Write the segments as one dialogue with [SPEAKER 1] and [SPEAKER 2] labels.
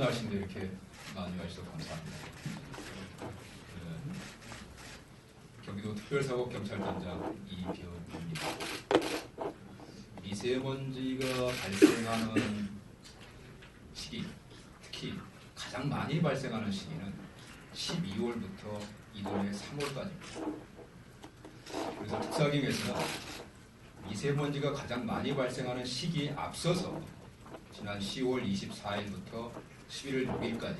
[SPEAKER 1] 날씨인데 이렇게 많이 와주셔서 감사합니다. 경기도 특별사법경찰단장 이병입니다. 미세먼지가 발생하는 시기, 특히 가장 많이 발생하는 시기는 12월부터 이듬해 3월까지입니다. 그래서 특사경에서는 미세먼지가 가장 많이 발생하는 시기에 앞서서 지난 10월 24일부터 11월 6일까지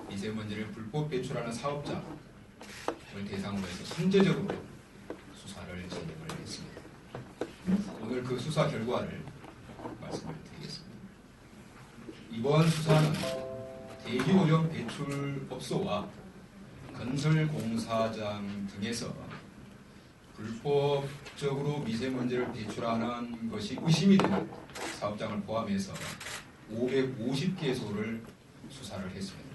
[SPEAKER 1] 미세먼지를 불법 배출하는 사업자를 대상으로 해서 선제적으로 수사를 진행을 했습니다. 오늘 그 수사 결과를 말씀을 드리겠습니다. 이번 수사는 대기오염 배출업소와 건설공사장 등에서 불법적으로 미세먼지를 배출하는 것이 의심이 되는 사업장을 포함해서 550개소를 수사를 했습니다.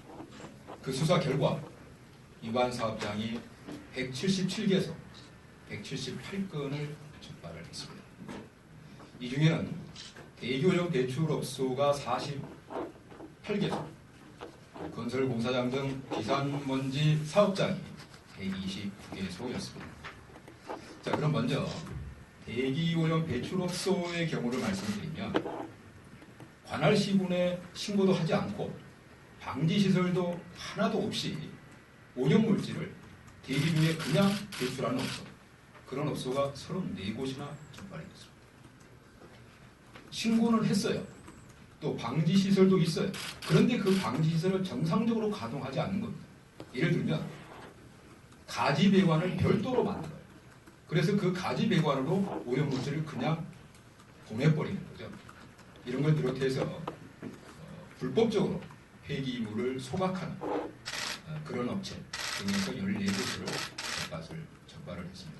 [SPEAKER 1] 그 수사 결과 위반 사업장이 177개소, 178건을 적발을 했습니다. 이 중에는 대기오염 배출업소가 48개소, 건설공사장 등 비산먼지 사업장이 129개소였습니다. 자, 그럼 먼저 대기오염 배출업소의 경우를 말씀드리면 관할 시군에 신고도 하지 않고 방지시설도 하나도 없이 오염물질을 대기 중에 그냥 배출하는 업소, 그런 업소가 34곳이나 적발이 됐습니다. 신고는 했어요. 또 방지시설도 있어요. 그런데 그 방지시설을 정상적으로 가동하지 않는 겁니다. 예를 들면 가지배관을 별도로 만들어요. 그래서 그 가지배관으로 오염물질을 그냥 보내버리는 거죠. 이런 걸 비롯해서 불법적으로 폐기물을 소각하는 그런 업체 등에서 14곳을 적발을 했습니다.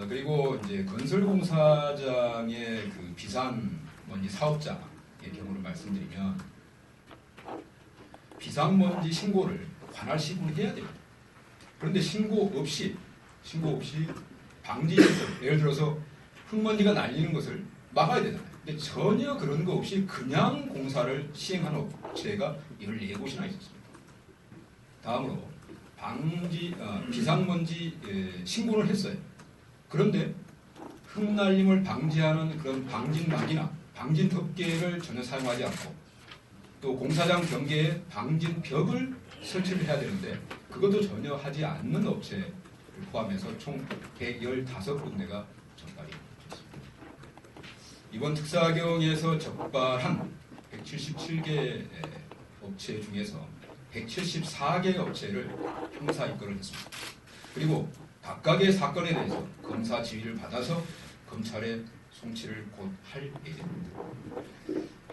[SPEAKER 1] 그리고 이제 건설공사장의 그 비산먼지 사업장의 경우를 말씀드리면 비산먼지 신고를 관할 시군이 해야 됩니다. 그런데 신고 없이 방지시설, 예를 들어서 흙먼지가 날리는 것을 막아야 되잖아요. 근데 전혀 그런 거 없이 그냥 공사를 시행하는 업체가 14곳이나 있었습니다. 다음으로 비산먼지 신고를 했어요. 그런데 흙날림을 방지하는 그런 방진막이나 방진덮개를 전혀 사용하지 않고 또 공사장 경계에 방진벽을 설치를 해야 되는데 그것도 전혀 하지 않는 업체를 포함해서 총 115군데가 적발이 됐습니다. 이번 특사경에서 적발한 177개 업체 중에서 174개의 업체를 형사 입건을 했습니다. 그리고 각각의 사건에 대해서 검사 지휘를 받아서 검찰에 송치를 곧 할 예정입니다.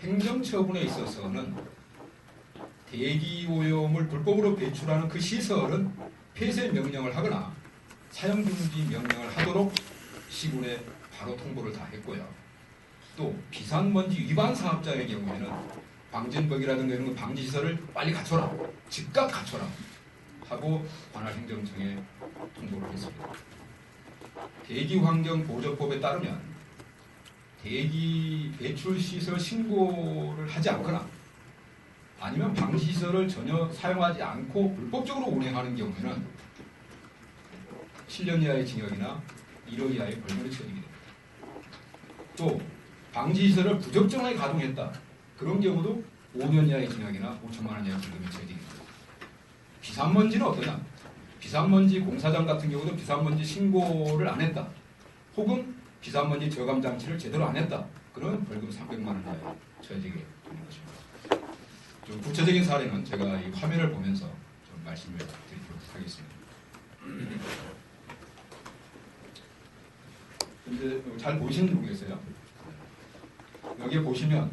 [SPEAKER 1] 행정처분에 있어서는 대기오염을 불법으로 배출하는 그 시설은 폐쇄 명령을 하거나 사용중지 명령을 하도록 시군에 바로 통보를 다 했고요. 또 비산먼지 위반 사업자의 경우에는 방진벽이라든가 이런 방지시설을 빨리 갖춰라, 즉각 갖춰라 하고 관할 행정청에 통보를 했습니다. 대기환경보전법에 따르면 대기 배출시설 신고를 하지 않거나 아니면 방지시설을 전혀 사용하지 않고 불법적으로 운행하는 경우에는 7년 이하의 징역이나 1억 이하의 벌금에 처해지게 됩니다. 또 방지시설을 부적정하게 가동했다. 그런 경우도 5년 이하의 징역이나 5천만 원 이하의 벌금에 처해지게 됩니다. 비산먼지는 어떠냐? 비산먼지 공사장 같은 경우도 비산먼지 신고를 안 했다. 혹은 비산먼지 저감 장치를 제대로 안 했다. 그런 벌금 300만 원 이하에 처해지게 되는 것입니다. 좀 구체적인 사례는 제가 이 화면을 보면서 좀 말씀을 드리도록 하겠습니다. 이제 잘 보이시는지 모르겠어요. 여기에 보시면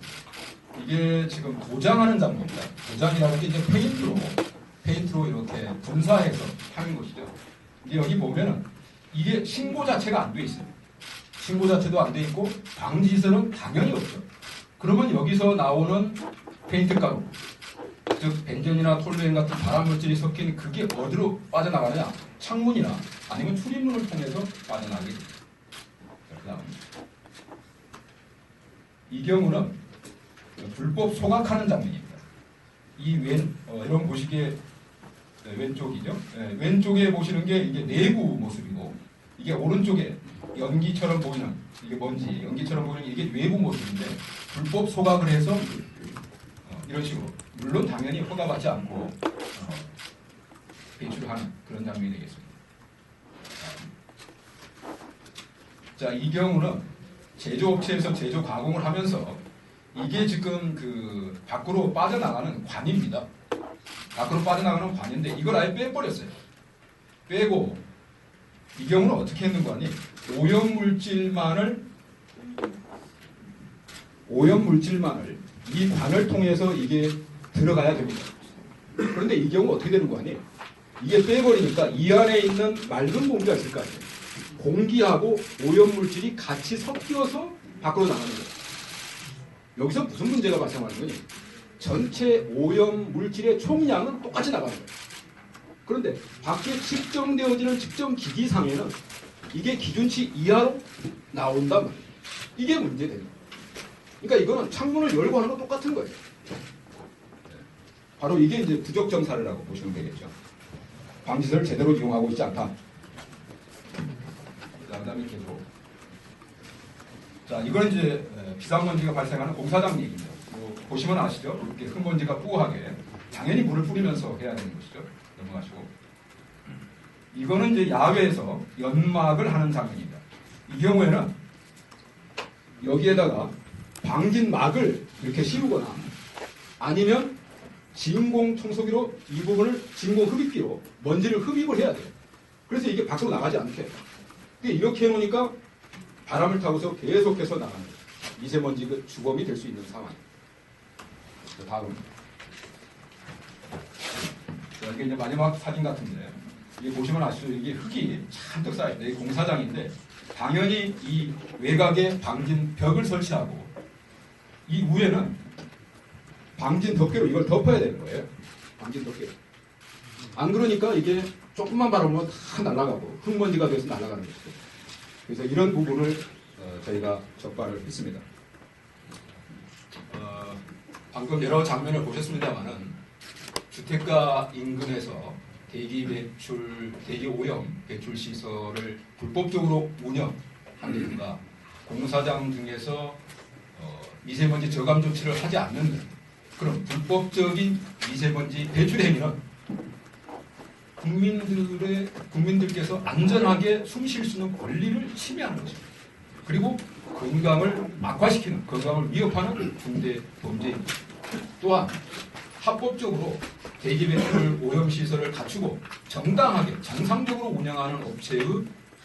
[SPEAKER 1] 이게 지금 도장하는 장면입니다. 도장이라고 하는 게 이제 페인트로 이렇게 분사해서 하는 것이죠. 근데 여기 보면은 이게 신고 자체가 안 돼 있어요. 신고 자체도 안 돼 있고 방지시설은 당연히 없죠. 그러면 여기서 나오는 페인트 가루, 즉 벤젠이나 톨루엔 같은 발암물질이 섞인 그게 어디로 빠져나가느냐? 창문이나 아니면 출입문을 통해서 빠져나가게 됩니다. 그다음 이 경우는 불법 소각하는 장면입니다. 이런 보시기에 왼쪽이죠. 왼쪽에 보시는 게 이게 내부 모습이고, 이게 오른쪽에 연기처럼 보이는 이게 뭔지 연기처럼 보이는 이게 외부 모습인데, 불법 소각을 해서 이런 식으로, 물론 당연히 허가받지 않고 배출하는 그런 장면이 되겠습니다. 자, 이 경우는 제조업체에서 제조 가공을 하면서 이게 지금 그 밖으로 빠져나가는 관입니다. 밖으로 빠져나가는 관인데 이걸 아예 빼버렸어요. 빼고 이 경우는 어떻게 했는 거 아니? 오염물질만을 이 관을 통해서 이게 들어가야 됩니다. 그런데 이 경우 어떻게 되는 거 아니? 이게 빼버리니까 이 안에 있는 맑은 공기가 있을 거 아니에요. 공기하고 오염물질이 같이 섞여서 밖으로 나가는 거예요. 여기서 무슨 문제가 발생하는 거니? 전체 오염물질의 총량은 똑같이 나가는 거예요. 그런데 밖에 측정되어지는 측정 기기상에는 이게 기준치 이하로 나온단 말이에요. 이게 문제되는 거예요. 그러니까 이거는 창문을 열고 하는 거 똑같은 거예요. 바로 이게 이제 부적정 사례라고 보시면 되겠죠. 방지설을 제대로 이용하고 있지 않다. 그 다음에 계속. 자, 이건 이제 비상먼지가 발생하는 공사장 얘기입니다. 보시면 아시죠? 이렇게 흙먼지가 뿌하게 당연히 물을 뿌리면서 해야 되는 것이죠. 넘어가시고. 이거는 이제 야외에서 연막을 하는 장면입니다. 이 경우에는 여기에다가 방진막을 이렇게 씌우거나 아니면 진공 청소기로 이 부분을 진공 흡입기로 먼지를 흡입을 해야 돼요. 그래서 이게 밖으로 나가지 않게. 근데 이렇게 해놓으니까 바람을 타고서 계속해서 나가는 거예요. 미세먼지 그 주범이 될 수 있는 상황. 다음. 자, 이게 이제 마지막 사진 같은데, 이게 보시면 아시죠? 이게 흙이 잔뜩 쌓여있는데, 이게 공사장인데, 당연히 이 외곽에 방진 벽을 설치하고, 이 위에는 방진 덮개로 이걸 덮어야 되는 거예요. 방진 덮개. 안 그러니까 이게 조금만 바람으로 다 날아가고, 흙먼지가 돼서 날아가는 것이죠. 그래서 이런 부분을 저희가 적발을 했습니다. 방금 여러 장면을 보셨습니다만은 주택가 인근에서 대기 오염 배출 시설을 불법적으로 운영하는 이유가 공사장 등에서 미세먼지 저감 조치를 하지 않는 그런 불법적인 미세먼지 배출 행위는 국민들께서 안전하게 숨 쉴 수 있는 권리를 침해하는 것입니다. 그리고 건강을 악화시키는, 건강을 위협하는 중대 범죄입니다. 또한 합법적으로 대기 배출 오염 시설을 갖추고 정당하게 정상적으로 운영하는 업체의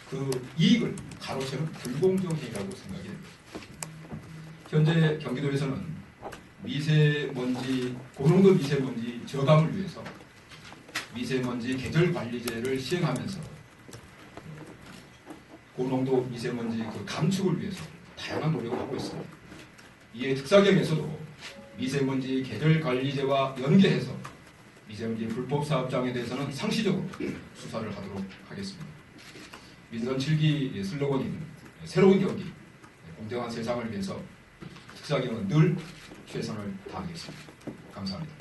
[SPEAKER 1] 그 이익을 가로채는 불공정행위라고 생각이 됩니다. 현재 경기도에서는 고농도 미세먼지 저감을 위해서 미세먼지 계절관리제를 시행하면서 고농도 미세먼지 그 감축을 위해서 다양한 노력을 하고 있습니다. 이에 특사경에서도 미세먼지 계절관리제와 연계해서 미세먼지 불법 사업장에 대해서는 상시적으로 수사를 하도록 하겠습니다. 민선 7기 슬로건인 새로운 경기, 공정한 세상을 위해서 특사경은 늘 최선을 다하겠습니다. 감사합니다.